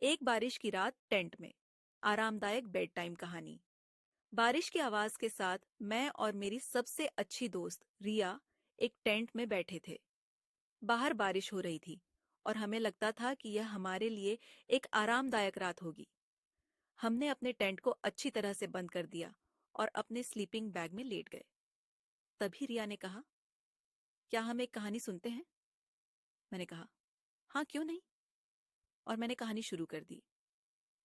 एक बारिश की रात टेंट में। आरामदायक बेड टाइम कहानी। बारिश की आवाज के साथ मैं और मेरी सबसे अच्छी दोस्त रिया एक टेंट में बैठे थे। बाहर बारिश हो रही थी और हमें लगता था कि यह हमारे लिए एक आरामदायक रात होगी। हमने अपने टेंट को अच्छी तरह से बंद कर दिया और अपने स्लीपिंग बैग में लेट गए। तभी रिया ने कहा, क्या हम एक कहानी सुनते हैं? मैंने कहा, हाँ, क्यों नहीं। और मैंने कहानी शुरू कर दी।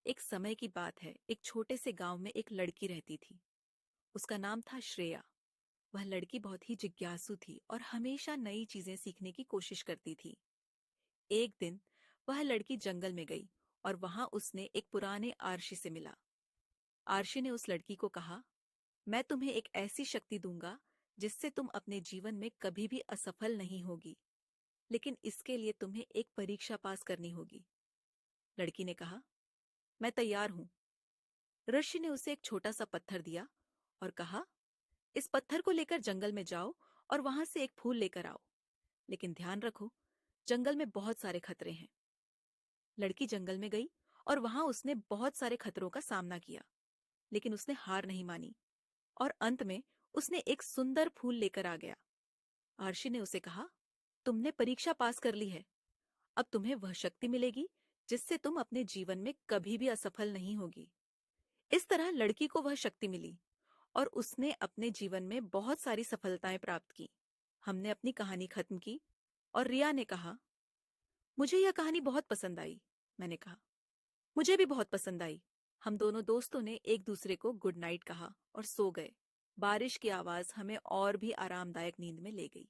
एक समय की बात है, एक छोटे से गांव में एक लड़की रहती थी। उसका नाम था श्रेया। वह लड़की बहुत ही जिज्ञासु थी और हमेशा नई चीजें सीखने की कोशिश करती थी। एक दिन वह लड़की जंगल में गई और वहां उसने एक पुराने आरशी से मिला। आरशी ने उस लड़की को कहा, मैं तुम्हें एक ऐसी शक्ति दूंगा जिससे तुम अपने जीवन में कभी भी असफल नहीं होगी, लेकिन इसके लिए तुम्हें एक परीक्षा पास करनी होगी। लड़की ने कहा, मैं तैयार हूं। ऋषि ने उसे एक छोटा सा पत्थर दिया और कहा, इस पत्थर को लेकर जंगल में जाओ और वहां से एक फूल लेकर आओ, लेकिन ध्यान रखो, जंगल में बहुत सारे खतरे हैं। लड़की जंगल में गई और वहां उसने बहुत सारे खतरों का सामना किया, लेकिन उसने हार नहीं मानी और अंत में उसने एक सुंदर फूल लेकर आ गया। आर्शी ने उसे कहा, तुमने परीक्षा पास कर ली है। अब तुम्हें वह शक्ति मिलेगी जिससे तुम अपने जीवन में कभी भी असफल नहीं होगी। इस तरह लड़की को वह शक्ति मिली और उसने अपने जीवन में बहुत सारी सफलताएं प्राप्त की। हमने अपनी कहानी खत्म की और रिया ने कहा, मुझे यह कहानी बहुत पसंद आई। मैंने कहा, मुझे भी बहुत पसंद आई। हम दोनों दोस्तों ने एक दूसरे को गुड नाइट कहा और सो गए। बारिश की आवाज हमें और भी आरामदायक नींद में ले गई।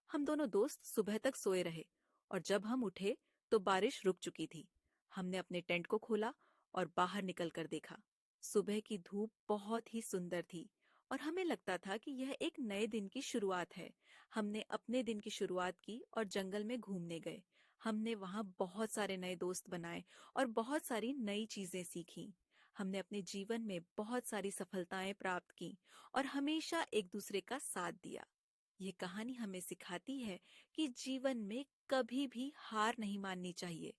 हम दोनों दोस्त सुबह तक सोए रहे और जब हम उठे तो बारिश रुक चुकी थी। हमने अपने टेंट को खोला और बाहर निकलकर देखा। सुबह की धूप बहुत ही सुंदर थी और हमें लगता था कि यह एक नए दिन की शुरुआत है। हमने अपने दिन की शुरुआत की और जंगल में घूमने गए। हमने वहां बहुत सारे नए दोस्त बनाए और बहुत सारी नई चीजें सीखी। हमने अपने जीवन में बहुत सारी सफलताएं प्राप्त की और हमेशा एक दूसरे का साथ दिया। ये कहानी हमें सिखाती है कि जीवन में कभी भी हार नहीं माननी चाहिए।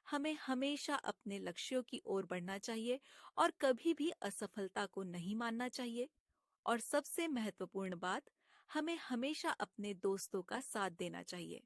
हमें हमेशा अपने लक्ष्यों की ओर बढ़ना चाहिए और कभी भी असफलता को नहीं मानना चाहिए। और सबसे महत्वपूर्ण बात, हमें हमेशा अपने दोस्तों का साथ देना चाहिए।